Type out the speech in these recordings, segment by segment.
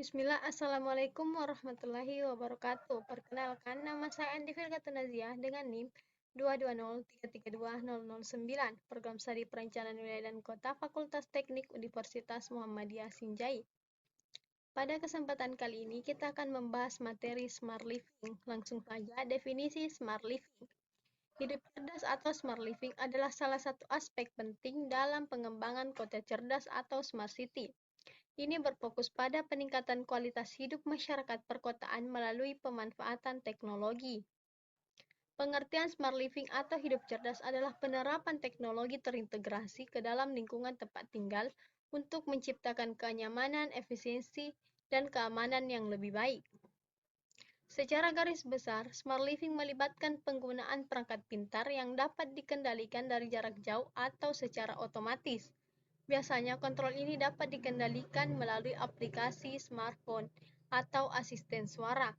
Bismillah, Assalamualaikum warahmatullahi wabarakatuh. Perkenalkan, nama saya Andi Firgatun Naziah dengan NIM 220332009, Program Studi Perencanaan Wilayah dan Kota, Fakultas Teknik Universitas Muhammadiyah Sinjai. Pada kesempatan kali ini, kita akan membahas materi Smart Living. Langsung saja, definisi Smart Living. Hidup cerdas atau Smart Living adalah salah satu aspek penting dalam pengembangan kota cerdas atau Smart City. Ini berfokus pada peningkatan kualitas hidup masyarakat perkotaan melalui pemanfaatan teknologi. Pengertian smart living atau hidup cerdas adalah penerapan teknologi terintegrasi ke dalam lingkungan tempat tinggal untuk menciptakan kenyamanan, efisiensi, dan keamanan yang lebih baik. Secara garis besar, smart living melibatkan penggunaan perangkat pintar yang dapat dikendalikan dari jarak jauh atau secara otomatis. Biasanya kontrol ini dapat dikendalikan melalui aplikasi smartphone atau asisten suara.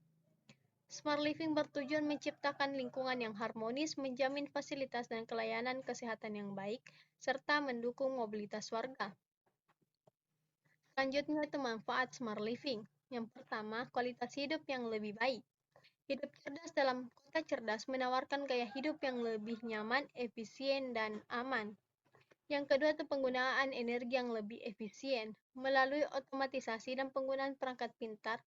Smart living bertujuan menciptakan lingkungan yang harmonis, menjamin fasilitas dan pelayanan kesehatan yang baik, serta mendukung mobilitas warga. Selanjutnya itu manfaat smart living. Yang pertama, kualitas hidup yang lebih baik. Hidup cerdas dalam kota cerdas menawarkan gaya hidup yang lebih nyaman, efisien, dan aman. Yang kedua itu penggunaan energi yang lebih efisien. Melalui otomatisasi dan penggunaan perangkat pintar,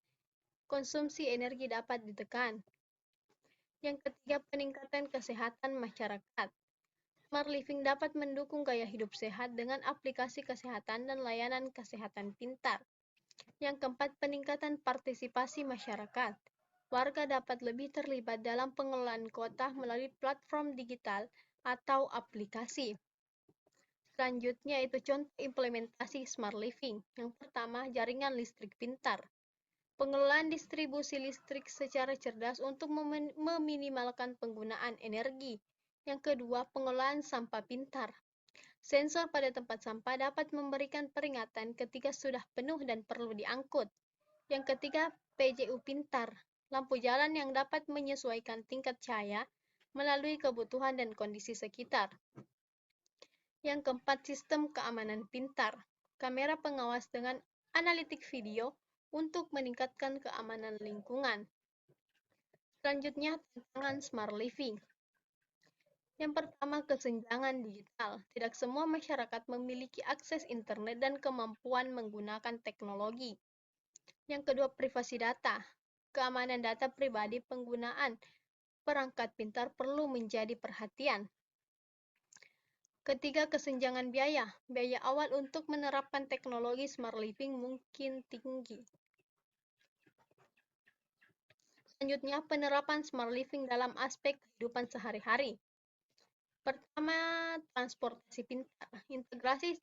konsumsi energi dapat ditekan. Yang ketiga, peningkatan kesehatan masyarakat. Smart living dapat mendukung gaya hidup sehat dengan aplikasi kesehatan dan layanan kesehatan pintar. Yang keempat, peningkatan partisipasi masyarakat. Warga dapat lebih terlibat dalam pengelolaan kota melalui platform digital atau aplikasi. Selanjutnya itu contoh implementasi smart living. Yang pertama, jaringan listrik pintar. Pengelolaan distribusi listrik secara cerdas untuk meminimalkan penggunaan energi. Yang kedua, pengelolaan sampah pintar. Sensor pada tempat sampah dapat memberikan peringatan ketika sudah penuh dan perlu diangkut. Yang ketiga, PJU pintar. Lampu jalan yang dapat menyesuaikan tingkat cahaya melalui kebutuhan dan kondisi sekitar. Yang keempat, sistem keamanan pintar. Kamera pengawas dengan analitik video untuk meningkatkan keamanan lingkungan. Selanjutnya, tantangan smart living. Yang pertama, kesenjangan digital. Tidak semua masyarakat memiliki akses internet dan kemampuan menggunakan teknologi. Yang kedua, privasi data. Keamanan data pribadi penggunaan perangkat pintar perlu menjadi perhatian. Ketiga, kesenjangan biaya. Biaya awal untuk menerapkan teknologi smart living mungkin tinggi. Selanjutnya, penerapan smart living dalam aspek kehidupan sehari-hari. Pertama, transportasi pintar. Integrasi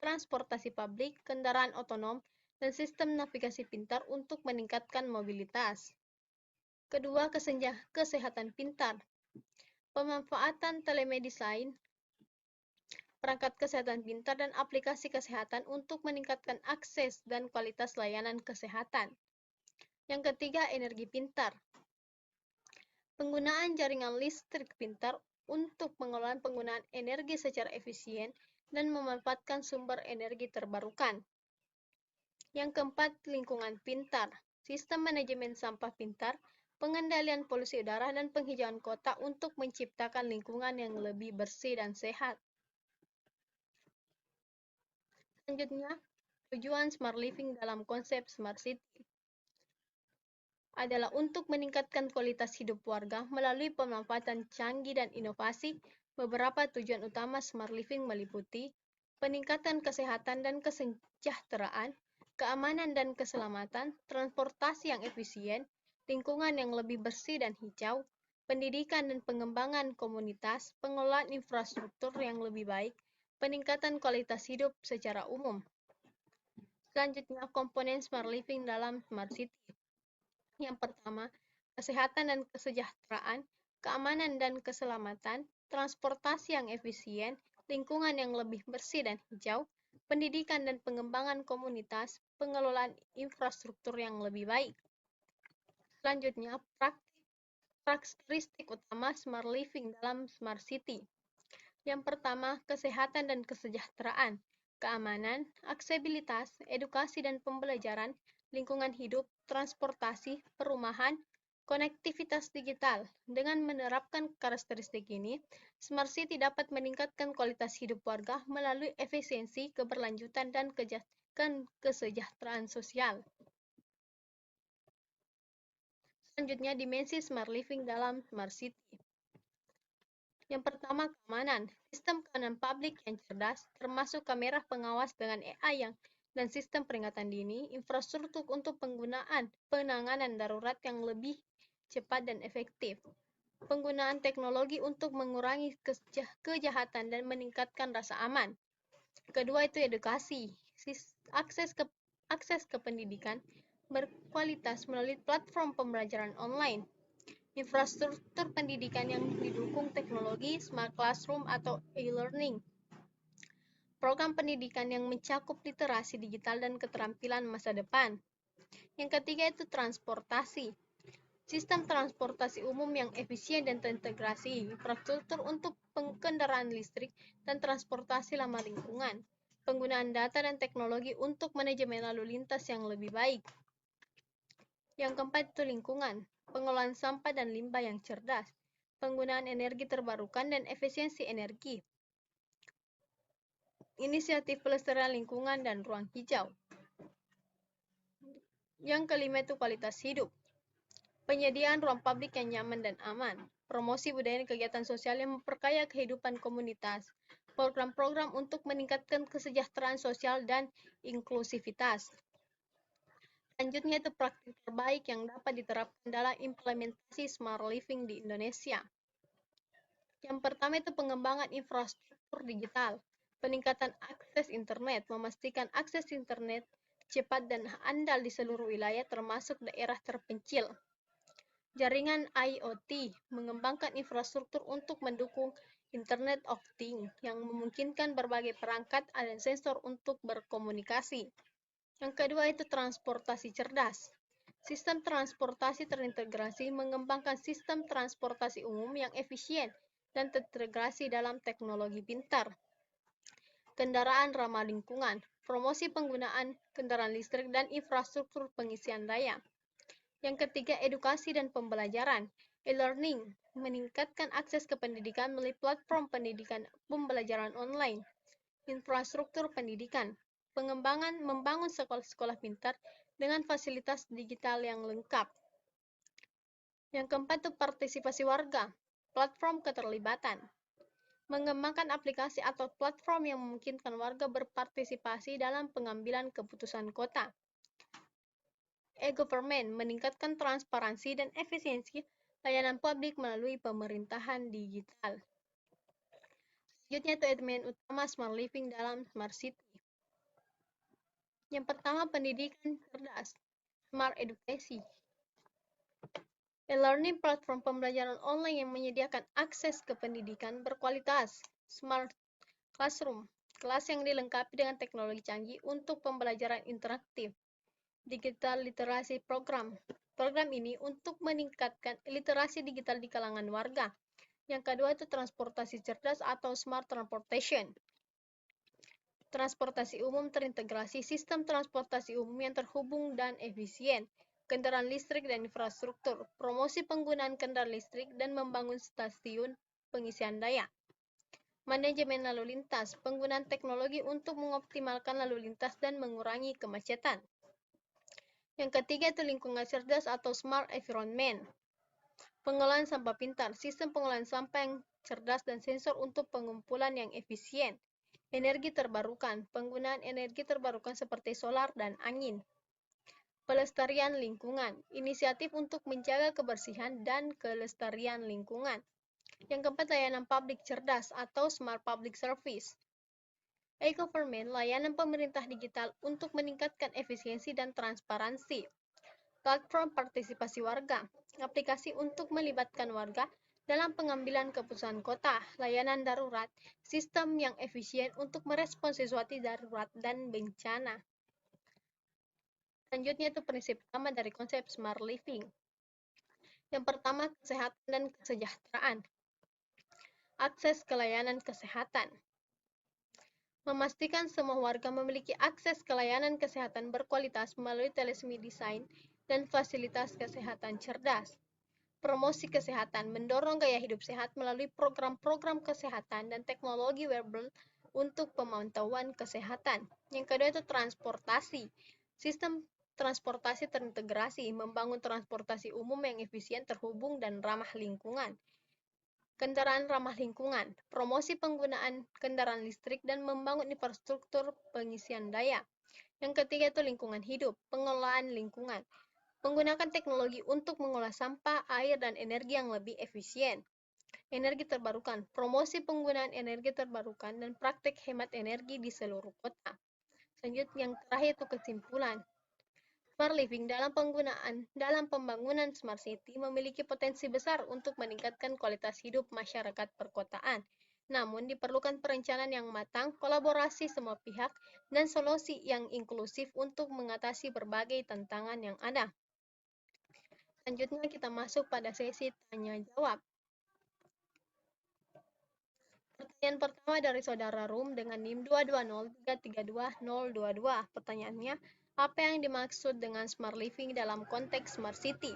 transportasi publik, kendaraan otonom, dan sistem navigasi pintar untuk meningkatkan mobilitas. Kedua, kesehatan pintar. Pemanfaatan telemedicine, perangkat kesehatan pintar, dan aplikasi kesehatan untuk meningkatkan akses dan kualitas layanan kesehatan. Yang ketiga, energi pintar. Penggunaan jaringan listrik pintar untuk pengelolaan penggunaan energi secara efisien dan memanfaatkan sumber energi terbarukan. Yang keempat, lingkungan pintar. Sistem manajemen sampah pintar, pengendalian polusi udara, dan penghijauan kota untuk menciptakan lingkungan yang lebih bersih dan sehat. Selanjutnya, tujuan smart living dalam konsep smart city adalah untuk meningkatkan kualitas hidup warga melalui pemanfaatan canggih dan inovasi. Beberapa tujuan utama smart living meliputi peningkatan kesehatan dan kesejahteraan, keamanan dan keselamatan, transportasi yang efisien, lingkungan yang lebih bersih dan hijau, pendidikan dan pengembangan komunitas, pengelolaan infrastruktur yang lebih baik, peningkatan kualitas hidup secara umum. Selanjutnya, komponen smart living dalam smart city. Yang pertama, kesehatan dan kesejahteraan, keamanan dan keselamatan, transportasi yang efisien, lingkungan yang lebih bersih dan hijau, pendidikan dan pengembangan komunitas, pengelolaan infrastruktur yang lebih baik. Selanjutnya, karakteristik utama smart living dalam smart city. Yang pertama, kesehatan dan kesejahteraan, keamanan, aksesibilitas, edukasi dan pembelajaran, lingkungan hidup, transportasi, perumahan, konektivitas digital. Dengan menerapkan karakteristik ini, Smart City dapat meningkatkan kualitas hidup warga melalui efisiensi, keberlanjutan, dan kesejahteraan sosial. Selanjutnya, dimensi Smart Living dalam Smart City. Yang pertama, keamanan. Sistem keamanan publik yang cerdas, termasuk kamera pengawas dengan AI dan sistem peringatan dini, infrastruktur untuk penanganan darurat yang lebih cepat dan efektif. Penggunaan teknologi untuk mengurangi kejahatan dan meningkatkan rasa aman. Kedua itu edukasi. Akses ke pendidikan berkualitas melalui platform pembelajaran online. Infrastruktur pendidikan yang didukung teknologi, smart classroom atau e-learning. Program pendidikan yang mencakup literasi digital dan keterampilan masa depan. Yang ketiga itu transportasi. Sistem transportasi umum yang efisien dan terintegrasi, infrastruktur untuk kendaraan listrik, dan transportasi ramah lingkungan. Penggunaan data dan teknologi untuk manajemen lalu lintas yang lebih baik. Yang keempat itu lingkungan, pengelolaan sampah dan limbah yang cerdas, penggunaan energi terbarukan dan efisiensi energi, inisiatif pelestarian lingkungan dan ruang hijau. Yang kelima itu kualitas hidup, penyediaan ruang publik yang nyaman dan aman, promosi budaya dan kegiatan sosial yang memperkaya kehidupan komunitas, program-program untuk meningkatkan kesejahteraan sosial dan inklusivitas. Selanjutnya itu praktik terbaik yang dapat diterapkan dalam implementasi Smart Living di Indonesia. Yang pertama itu pengembangan infrastruktur digital, peningkatan akses internet, memastikan akses internet cepat dan andal di seluruh wilayah termasuk daerah terpencil. Jaringan IoT, mengembangkan infrastruktur untuk mendukung Internet of Things yang memungkinkan berbagai perangkat dan sensor untuk berkomunikasi. Yang kedua itu transportasi cerdas. Sistem transportasi terintegrasi mengembangkan sistem transportasi umum yang efisien dan terintegrasi dalam teknologi pintar. Kendaraan ramah lingkungan, promosi penggunaan kendaraan listrik dan infrastruktur pengisian daya. Yang ketiga, edukasi dan pembelajaran. E-learning, meningkatkan akses ke pendidikan melalui platform pendidikan pembelajaran online. Infrastruktur pendidikan, membangun sekolah-sekolah pintar dengan fasilitas digital yang lengkap. Yang keempat itu partisipasi warga, platform keterlibatan. Mengembangkan aplikasi atau platform yang memungkinkan warga berpartisipasi dalam pengambilan keputusan kota. E-government, meningkatkan transparansi dan efisiensi layanan publik melalui pemerintahan digital. Selanjutnya itu elemen utama Smart Living dalam Smart City. Yang pertama, pendidikan cerdas, Smart Education. E-learning, platform pembelajaran online yang menyediakan akses ke pendidikan berkualitas, Smart Classroom, kelas yang dilengkapi dengan teknologi canggih untuk pembelajaran interaktif. Digital literasi program. Program ini untuk meningkatkan literasi digital di kalangan warga. Yang kedua itu transportasi cerdas atau smart transportation. Transportasi umum terintegrasi, sistem transportasi umum yang terhubung dan efisien, kendaraan listrik dan infrastruktur, promosi penggunaan kendaraan listrik dan membangun stasiun pengisian daya. Manajemen lalu lintas, penggunaan teknologi untuk mengoptimalkan lalu lintas dan mengurangi kemacetan. Yang ketiga itu lingkungan cerdas atau smart environment. Pengelolaan sampah pintar, sistem pengelolaan sampah yang cerdas dan sensor untuk pengumpulan yang efisien. Energi terbarukan, penggunaan energi terbarukan seperti solar dan angin. Pelestarian lingkungan, inisiatif untuk menjaga kebersihan dan kelestarian lingkungan. Yang keempat, layanan publik cerdas atau smart public service. E-government, layanan pemerintah digital untuk meningkatkan efisiensi dan transparansi. Platform partisipasi warga, aplikasi untuk melibatkan warga dalam pengambilan keputusan kota, layanan darurat, sistem yang efisien untuk merespons sesuatu darurat dan bencana. Selanjutnya itu prinsip utama dari konsep Smart Living. Yang pertama, kesehatan dan kesejahteraan. Akses ke layanan kesehatan. Memastikan semua warga memiliki akses ke layanan kesehatan berkualitas melalui telemedicine dan fasilitas kesehatan cerdas. Promosi kesehatan mendorong gaya hidup sehat melalui program-program kesehatan dan teknologi wearable untuk pemantauan kesehatan. Yang kedua itu transportasi. Sistem transportasi terintegrasi, membangun transportasi umum yang efisien, terhubung, dan ramah lingkungan. Kendaraan ramah lingkungan, promosi penggunaan kendaraan listrik, dan membangun infrastruktur pengisian daya. Yang ketiga itu lingkungan hidup, pengelolaan lingkungan. Menggunakan teknologi untuk mengolah sampah, air, dan energi yang lebih efisien. Energi terbarukan, promosi penggunaan energi terbarukan dan praktek hemat energi di seluruh kota. Selanjutnya yang terakhir itu kesimpulan. Smart living dalam pembangunan smart city memiliki potensi besar untuk meningkatkan kualitas hidup masyarakat perkotaan. Namun diperlukan perencanaan yang matang, kolaborasi semua pihak, dan solusi yang inklusif untuk mengatasi berbagai tantangan yang ada. Selanjutnya kita masuk pada sesi tanya jawab. Pertanyaan pertama dari saudara Rum dengan NIM 220332022. Pertanyaannya, apa yang dimaksud dengan smart living dalam konteks smart city?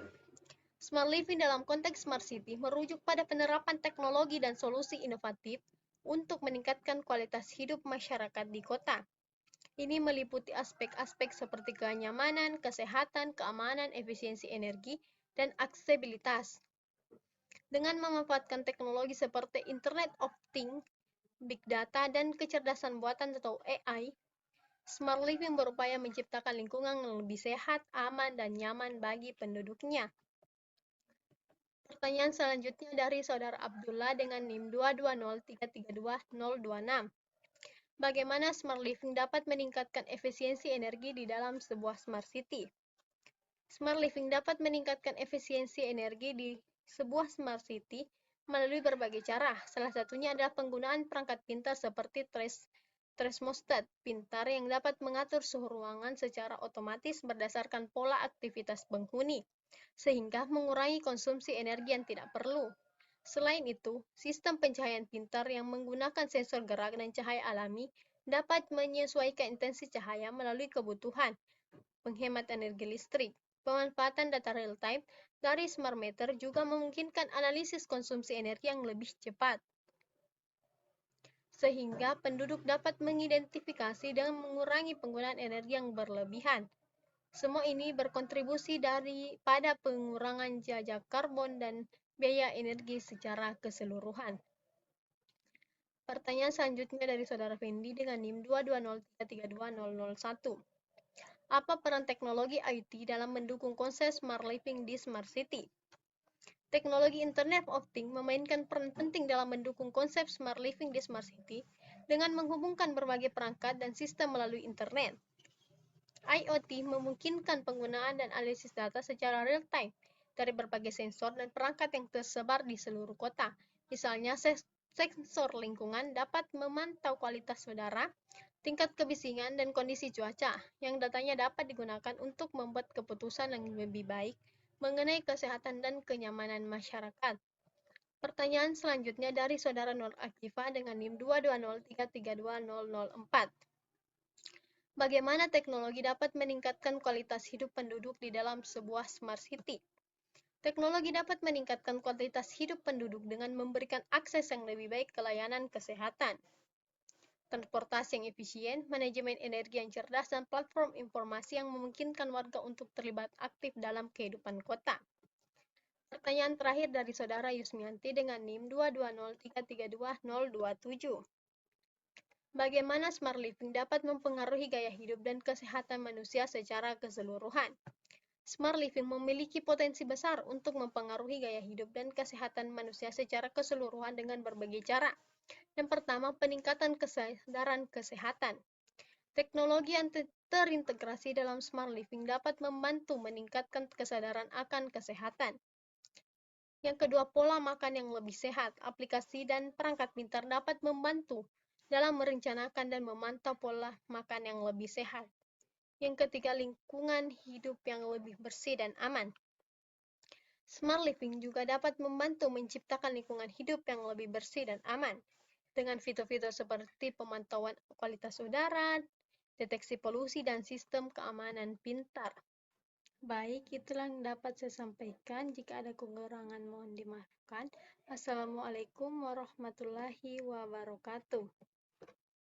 Smart living dalam konteks smart city merujuk pada penerapan teknologi dan solusi inovatif untuk meningkatkan kualitas hidup masyarakat di kota. Ini meliputi aspek-aspek seperti kenyamanan, kesehatan, keamanan, efisiensi energi, dan aksesibilitas. Dengan memanfaatkan teknologi seperti Internet of Things, Big Data, dan kecerdasan buatan atau AI, Smart Living berupaya menciptakan lingkungan yang lebih sehat, aman, dan nyaman bagi penduduknya. Pertanyaan selanjutnya dari saudara Abdullah dengan NIM 22033320026. Bagaimana Smart Living dapat meningkatkan efisiensi energi di dalam sebuah Smart City? Smart Living dapat meningkatkan efisiensi energi di sebuah Smart City melalui berbagai cara. Salah satunya adalah penggunaan perangkat pintar seperti thermostat pintar yang dapat mengatur suhu ruangan secara otomatis berdasarkan pola aktivitas penghuni, sehingga mengurangi konsumsi energi yang tidak perlu. Selain itu, sistem pencahayaan pintar yang menggunakan sensor gerak dan cahaya alami dapat menyesuaikan intensi cahaya melalui kebutuhan, menghemat energi listrik. Pemanfaatan data real-time dari smart meter juga memungkinkan analisis konsumsi energi yang lebih cepat, sehingga penduduk dapat mengidentifikasi dan mengurangi penggunaan energi yang berlebihan. Semua ini berkontribusi pada pengurangan jajak karbon dan biaya energi secara keseluruhan. Pertanyaan selanjutnya dari saudara Fendi dengan NIM 22033320001. Apa peran teknologi IoT dalam mendukung konsep Smart Living di Smart City? Teknologi Internet of Things memainkan peran penting dalam mendukung konsep Smart Living di Smart City dengan menghubungkan berbagai perangkat dan sistem melalui internet. IoT memungkinkan penggunaan dan analisis data secara real-time dari berbagai sensor dan perangkat yang tersebar di seluruh kota. Misalnya, sensor lingkungan dapat memantau kualitas udara, tingkat kebisingan, dan kondisi cuaca, yang datanya dapat digunakan untuk membuat keputusan yang lebih baik mengenai kesehatan dan kenyamanan masyarakat. Pertanyaan selanjutnya dari saudara Nur Akifah dengan NIM 22033320004. Bagaimana teknologi dapat meningkatkan kualitas hidup penduduk di dalam sebuah smart city? Teknologi dapat meningkatkan kualitas hidup penduduk dengan memberikan akses yang lebih baik ke layanan kesehatan, transportasi yang efisien, manajemen energi yang cerdas, dan platform informasi yang memungkinkan warga untuk terlibat aktif dalam kehidupan kota. Pertanyaan terakhir dari saudara Yusmianti dengan NIM 22033320027. Bagaimana Smart Living dapat mempengaruhi gaya hidup dan kesehatan manusia secara keseluruhan? Smart Living memiliki potensi besar untuk mempengaruhi gaya hidup dan kesehatan manusia secara keseluruhan dengan berbagai cara. Yang pertama, peningkatan kesadaran kesehatan. Teknologi yang terintegrasi dalam Smart Living dapat membantu meningkatkan kesadaran akan kesehatan. Yang kedua, pola makan yang lebih sehat. Aplikasi dan perangkat pintar dapat membantu dalam merencanakan dan memantau pola makan yang lebih sehat. Yang ketiga, lingkungan hidup yang lebih bersih dan aman. Smart Living juga dapat membantu menciptakan lingkungan hidup yang lebih bersih dan aman. dengan fitur-fitur seperti pemantauan kualitas udara, deteksi polusi, dan sistem keamanan pintar. Baik, itulah yang dapat saya sampaikan. Jika ada kekurangan, mohon dimaafkan. Assalamualaikum warahmatullahi wabarakatuh.